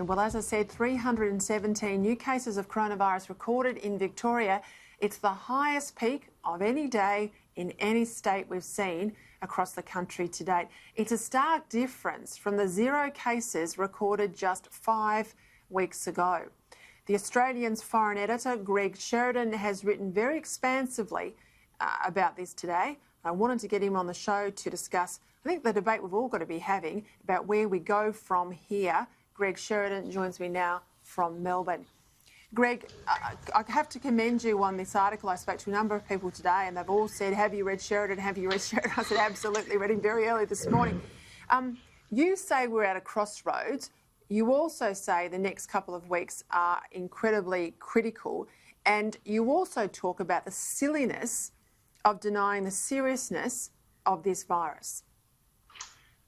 Well, as I said, 317 new cases of coronavirus recorded in Victoria. It's the highest peak of any day in any state we've seen across the country to date. It's a stark difference from the 0 cases recorded just 5 weeks ago. The Australian's foreign editor, Sheridan, has written very expansively about this today. I wanted to get him on the show to discuss, I think, the debate we've all got to be having about where we go from here. Sheridan joins me now from Melbourne. Greg, I have to commend you on this article. I spoke to a number of people today and they've all said, have you read Sheridan? Have you read Sheridan? I said, absolutely, read him very early this morning. You say we're at a crossroads. You also say the next couple of weeks are incredibly critical. And you also talk about the silliness of denying the seriousness of this virus.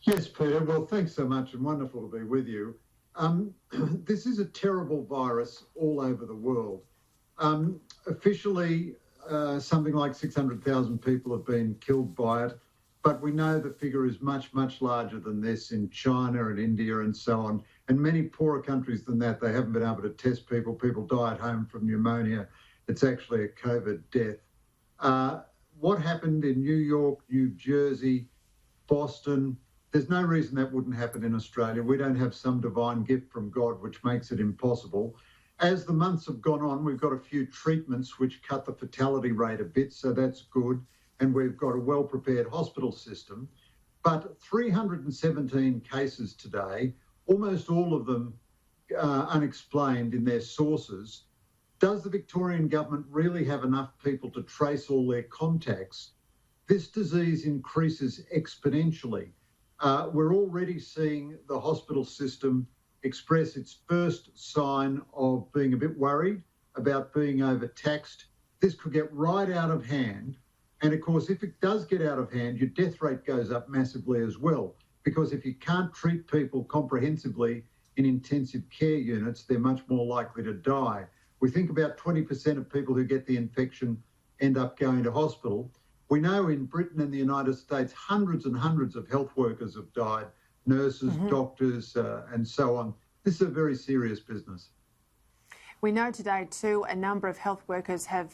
Yes, Peter. Well, thanks so much and wonderful to be with you. This is a terrible virus all over the world. Officially, something like 600,000 people have been killed by it, but we know the figure is much, much larger than this in China and India and so on, and many poorer countries than that. They haven't been able to test people. People die at home from pneumonia. It's actually a COVID death. What happened in New York, New Jersey, Boston, there's no reason that wouldn't happen in Australia. We don't have some divine gift from God which makes it impossible. As the months have gone on, we've got a few treatments which cut the fatality rate a bit, so that's good. And we've got a well-prepared hospital system. But 317 cases today, almost all of them unexplained in their sources. Does the Victorian government really have enough people to trace all their contacts? This disease increases exponentially. We're already seeing the hospital system express its first sign of being a bit worried about being overtaxed. This could get right out of hand. And of course, if it does get out of hand, your death rate goes up massively as well, because if you can't treat people comprehensively in intensive care units, they're much more likely to die. We think about 20% of people who get the infection end up going to hospital. We know in Britain and the United States, hundreds and hundreds of health workers have died, nurses, doctors, and so on. This is a very serious business. We know today, too, a number of health workers have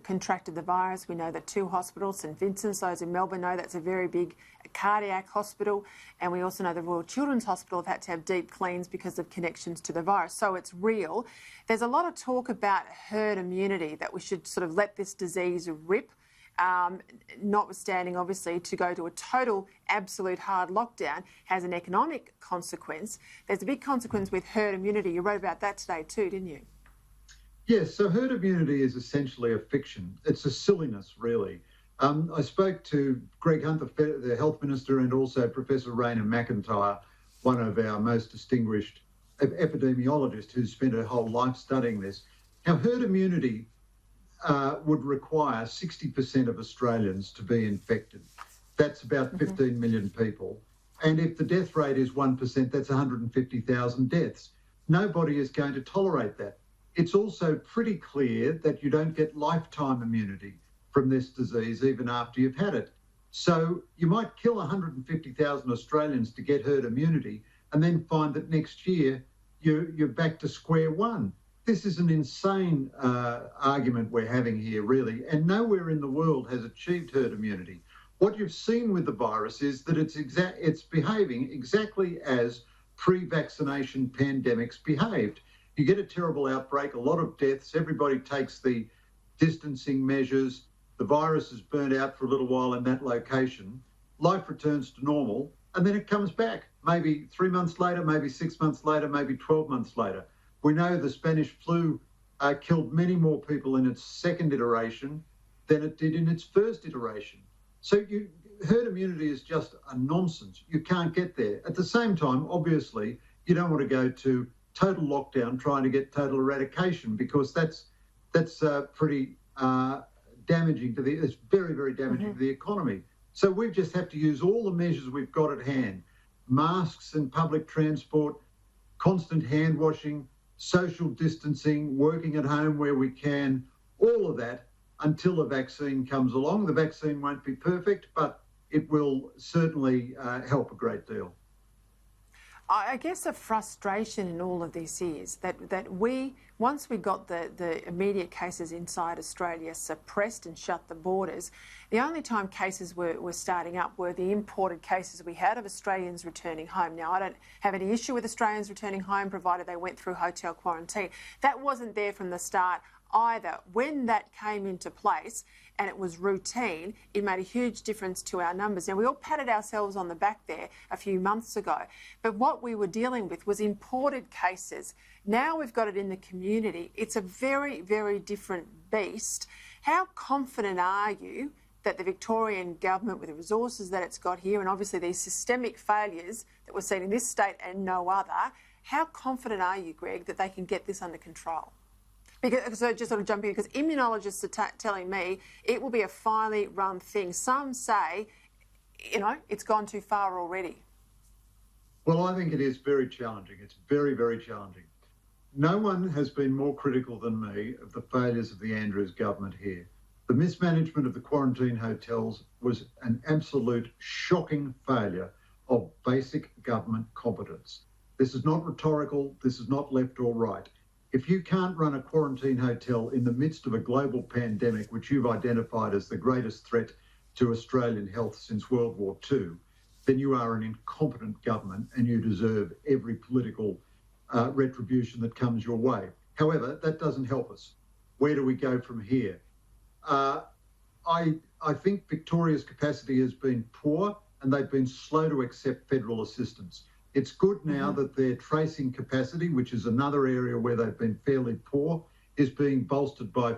contracted the virus. We know that 2 hospitals, St Vincent's, those in Melbourne, know that's a very big cardiac hospital. And we also know the Royal Children's Hospital have had to have deep cleans because of connections to the virus. So it's real. There's a lot of talk about herd immunity, that we should sort of let this disease rip. Notwithstanding, obviously, to go to a total, absolute hard lockdown has an economic consequence. There's a big consequence with herd immunity. You wrote about that today too, didn't you? Yes, so herd immunity is essentially a fiction. It's a silliness, really. I spoke to Greg Hunt, the health minister, and also Professor Raina McIntyre, one of our most distinguished epidemiologists who's spent her whole life studying this. Now, herd immunity would require 60% of Australians to be infected. That's about 15 million people. And if the death rate is 1%, that's 150,000 deaths. Nobody is going to tolerate that. It's also pretty clear that you don't get lifetime immunity from this disease even after you've had it. So you might kill 150,000 Australians to get herd immunity and then find that next year you're back to square one. This is an insane argument we're having here, really, and nowhere in the world has achieved herd immunity. What you've seen with the virus is that it's behaving exactly as pre-vaccination pandemics behaved. You get a terrible outbreak, a lot of deaths, everybody takes the distancing measures, the virus is burnt out for a little while in that location, life returns to normal, and then it comes back, maybe 3 months later, maybe 6 months later, maybe 12 months later. We know the Spanish flu killed many more people in its second iteration than it did in its first iteration. So herd immunity is just a nonsense. You can't get there. At the same time, obviously, you don't want to go to total lockdown trying to get total eradication, because that's pretty damaging to it's very, very damaging to the economy. So we just have to use all the measures we've got at hand. Masks in public transport, constant hand washing, social distancing, working at home where we can, all of that until a vaccine comes along. The vaccine won't be perfect, but it will certainly help a great deal. I guess the frustration in all of this is that once we got the immediate cases inside Australia suppressed and shut the borders, the only time cases were starting up were the imported cases we had of Australians returning home. Now, I don't have any issue with Australians returning home, provided they went through hotel quarantine. That wasn't there from the start either. When that came into place and it was routine, it made a huge difference to our numbers. Now, we all patted ourselves on the back there a few months ago, but what we were dealing with was imported cases. Now we've got it in the community. It's a very, very different beast. How confident are you that the Victorian government, with the resources that it's got here and obviously these systemic failures that we're seeing in this state and no other, how confident are you, Greg, that they can get this under control? Because, so just sort of jumping in, because immunologists are telling me it will be a finely run thing. Some say, it's gone too far already. Well, I think it is very challenging. It's very, very challenging. No one has been more critical than me of the failures of the Andrews government here. The mismanagement of the quarantine hotels was an absolute shocking failure of basic government competence. This is not rhetorical. This is not left or right. If you can't run a quarantine hotel in the midst of a global pandemic, which you've identified as the greatest threat to Australian health since World War II, then you are an incompetent government and you deserve every political retribution that comes your way. However, that doesn't help us. Where do we go from here? I think Victoria's capacity has been poor and they've been slow to accept federal assistance. It's good now that their tracing capacity, which is another area where they've been fairly poor, is being bolstered by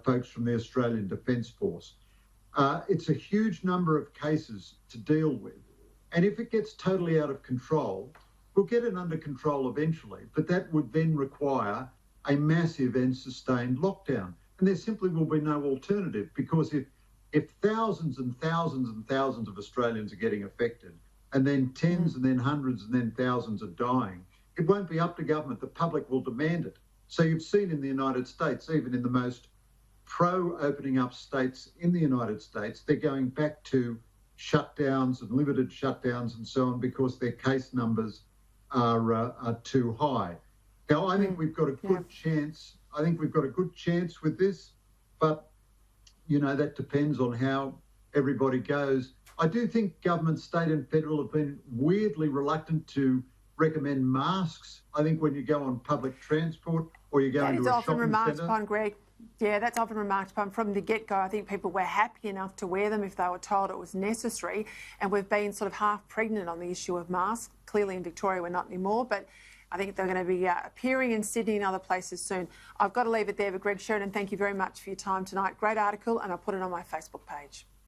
folks from the Australian Defence Force. It's a huge number of cases to deal with. And if it gets totally out of control, we'll get it under control eventually. But that would then require a massive and sustained lockdown. And there simply will be no alternative, because if thousands and thousands and thousands of Australians are getting affected, and then tens and then hundreds and then thousands are dying, it won't be up to government. The public will demand it. So you've seen in the United States, even in the most pro-opening up states in the United States, they're going back to shutdowns and limited shutdowns and so on because their case numbers are too high. Now, I think we've got a good chance. I think we've got a good chance with this, but, that depends on how everybody goes. I do think government, state and federal, have been weirdly reluctant to recommend masks. I think when you go on public transport or you go into a shopping centre... That's often remarked upon, Greg. Yeah, that's often remarked upon from the get-go. I think people were happy enough to wear them if they were told it was necessary, and we've been sort of half pregnant on the issue of masks. Clearly in Victoria we're not anymore, but I think they're going to be appearing in Sydney and other places soon. I've got to leave it there, but Greg Sheridan, thank you very much for your time tonight. Great article, and I'll put it on my Facebook page.